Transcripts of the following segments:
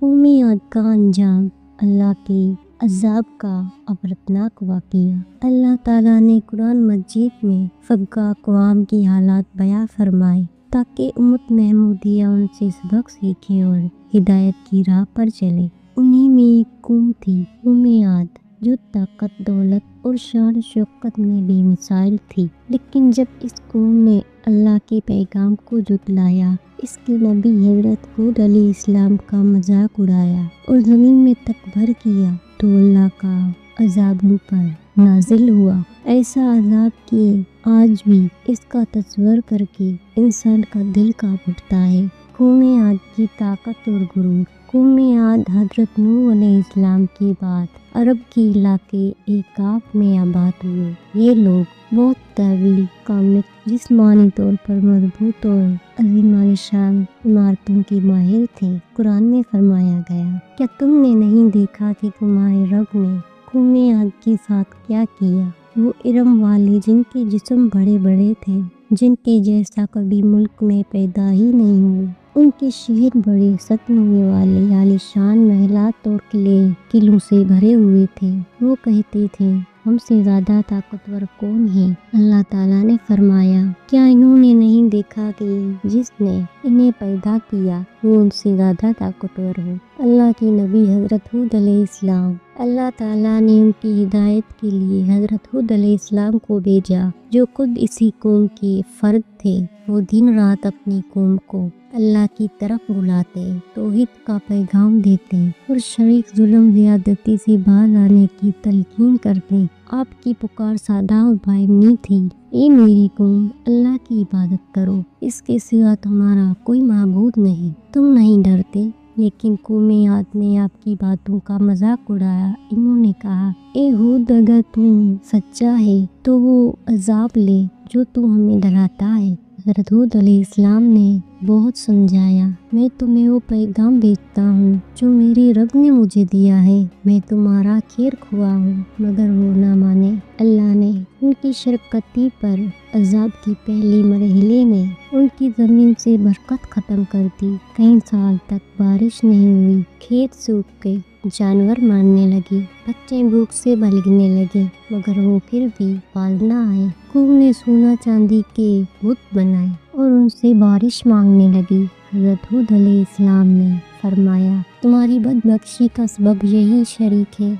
قومی عاد کا انجام، اللہ کے عذاب کا عبرتناک واقعہ۔ اللہ تعالیٰ نے قرآن مجید میں فقہ اقوام کی حالات بیان فرمائے تاکہ امت محمودیہ ان سے سبق سیکھے اور ہدایت کی راہ پر چلے۔ انہی میں ایک قوم تھی، قوم عاد، جو طاقت، دولت اور شان شوکت میں بے مثال تھی۔ لیکن جب اس قوم نے اللہ کے پیغام کو جھٹلایا، اس کے نبی حضرت ہود علیہ السلام کا مذاق اڑایا اور زمین میں تکبر کیا، تو اللہ کا عذاب ان پر نازل ہوا۔ ایسا عذاب کہ آج بھی اس کا تصور کر کے انسان کا دل کانپ اٹھتا ہے۔ قوم عاد کی طاقت اور غرور۔ قوم عاد حضرت نوح علیہ السلام کے بعد عرب کے علاقے احقاف میں آباد ہوئے۔ یہ لوگ بہت طویل، کامل، جسمانی طور پر مضبوط اور عظیم الشان عمارتوں کے ماہر تھے۔ قرآن میں فرمایا گیا، کیا تم نے نہیں دیکھا کہ تمہارے رب نے قوم عاد کے ساتھ کیا کیا؟ وہ ارم والے جن کے جسم بڑے بڑے تھے، جن کے جیسا کبھی ملک میں پیدا ہی نہیں ہوئے۔ ان کے شہر بڑے ستنوے والے عالیشان محلات اور قلعوں سے بھرے ہوئے تھے۔ وہ کہتے تھے، ہم سے زیادہ طاقتور کون ہے؟ اللہ تعالیٰ نے فرمایا، کیا انہوں نے نہیں دیکھا کہ جس نے انہیں پیدا کیا وہ ان سے زیادہ طاقتور ہو؟ اللہ کے نبی حضرت ہود علیہ السلام۔ اللہ تعالیٰ نے ان کی ہدایت کے لیے حضرت ہود علیہ السلام کو بھیجا، جو خود اسی قوم کے فرد تھے۔ وہ دن رات اپنی قوم کو اللہ کی طرف بلاتے، توحید کا پیغام دیتے اور شریک ظلم زیادتی سے باز آنے کی تلقین کرتے۔ آپ کی پکار سادہ اور باہمی تھی، اے میری قوم، اللہ کی عبادت کرو، اس کے سوا تمہارا کوئی معبود نہیں، تم نہیں ڈرتے؟ لیکن قوم عاد نے آپ کی باتوں کا مذاق اڑایا۔ انہوں نے کہا، اے ہود، اگر تم سچا ہے تو وہ عذاب لے جو تو ہمیں ڈراتا ہے۔ حضرت ہود علیہ السلام نے بہت سمجھایا، میں تمہیں وہ پیغام بھیجتا ہوں جو میرے رب نے مجھے دیا ہے، میں تمہارا خیر خواہ ہوں، مگر وہ نہ مانے۔ اللہ نے ان کی شرکتی پر عذاب کے پہلے مرحلے میں ان کی زمین سے برکت ختم کر دی۔ کئی سال تک بارش نہیں ہوئی، کھیت سوکھ گئے، جانور مرنے لگے، بچے بھوک سے بلکنے لگے، مگر وہ پھر بھی باز نہ آئے۔ قوم نے سونا چاندی کے بت بنائے اور ان سے بارش مانگنے لگی۔ حضرت ہود علیہ السلام نے فرمایا، تمہاری بدبخشی کا سبب یہی شریک ہے،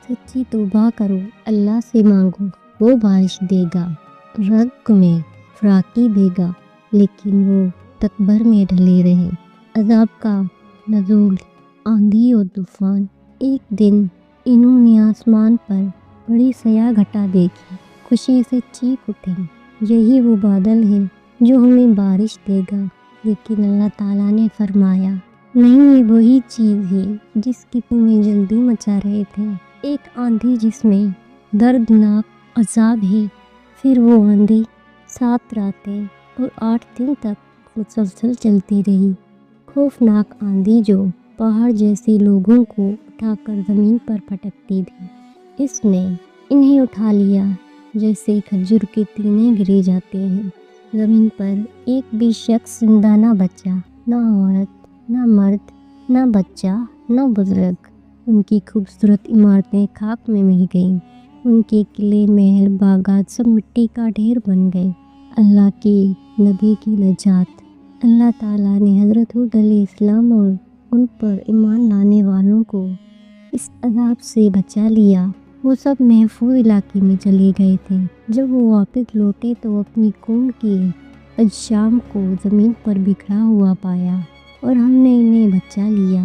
سچی توبہ کرو، اللہ سے مانگو، وہ بارش دے گا، رزق میں فراخی دے گا، لیکن وہ تکبر میں ڈھلے رہے۔ عذاب کا نزول، آندھی اور طوفان۔ ایک دن انہوں نے آسمان پر بڑی سیاہ گھٹا دیکھی، خوشی سے چیخ اٹھے، یہی وہ بادل ہے جو ہمیں بارش دے گا۔ لیکن اللہ تعالیٰ نے فرمایا، نہیں، یہ وہی چیز ہے جس کی تمہیں جلدی مچا رہے تھے، ایک آندھی جس میں دردناک عذاب ہے۔ پھر وہ آندھی 7 راتیں اور 8 دن تک مسلسل چلتی رہی، خوفناک آندھی جو پہاڑ جیسے لوگوں کو اٹھا کر زمین پر پٹکتی تھی۔ اس نے انہیں اٹھا لیا جیسے کھجور کے تینے گرے جاتے ہیں۔ زمین پر ایک بھی شخص زندہ نہ بچا، نہ عورت، نہ مرد، نہ بچہ، نہ بزرگ۔ ان کی خوبصورت عمارتیں خاک میں مل گئیں، ان کے قلعے، محل، باغات سب مٹی کا ڈھیر بن گئے۔ اللہ کے نبی کی نجات۔ اللہ تعالیٰ نے حضرت ہود علیہ السلام اور ان پر ایمان لانے والوں کو اس عذاب سے بچا لیا۔ وہ سب محفوظ علاقے میں چلے گئے تھے۔ جب وہ واپس لوٹے تو اپنی قوم کے اجسام کو زمین پر بکھرا ہوا پایا، اور ہم نے انہیں بچا لیا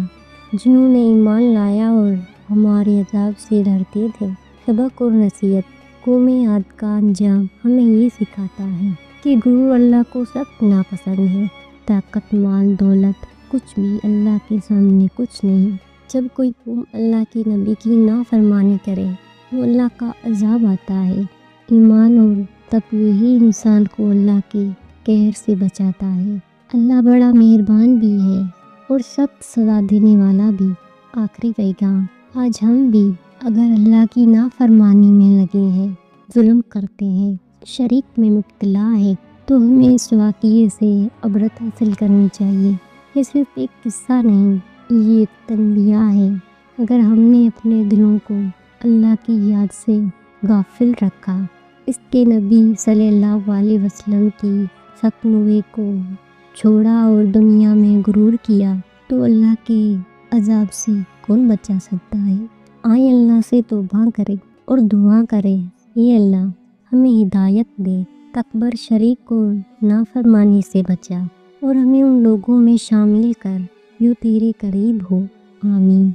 جنہوں نے ایمان لایا اور ہمارے عذاب سے ڈرتے تھے۔ سبق اور نصیحت۔ قوم عاد کا انجام ہمیں یہ سکھاتا ہے کہ غرور اللہ کو سخت ناپسند ہے۔ طاقت، مال، دولت، کچھ بھی اللہ کے سامنے کچھ نہیں۔ جب کوئی قوم اللہ کے نبی کی نافرمانی کرے تو اللہ کا عذاب آتا ہے۔ ایمان اور تقوی ہی انسان کو اللہ کے قہر سے بچاتا ہے۔ اللہ بڑا مہربان بھی ہے اور سخت سزا دینے والا بھی۔ آخری پیغام۔ آج ہم بھی اگر اللہ کی نافرمانی میں لگے ہیں، ظلم کرتے ہیں، شرک میں مبتلا ہے، تو ہمیں اس واقعے سے عبرت حاصل کرنی چاہیے۔ یہ صرف ایک قصہ نہیں یہ ایک تنبیہ ہے، اگر ہم نے اپنے دلوں کو اللہ کی یاد سے غافل رکھا، اس کے نبی صلی اللہ علیہ وسلم کی سخت نوے کو چھوڑا اور دنیا میں غرور کیا، تو اللہ کے عذاب سے کون بچا سکتا ہے؟ آئیں اللہ سے توبہ کریں اور دعا کریں، اے اللہ ہمیں ہدایت دے، تکبر شریک کو نافرمانی سے بچا اور ہمیں ان لوگوں میں شامل کر جو تیرے قریب ہو، آمین۔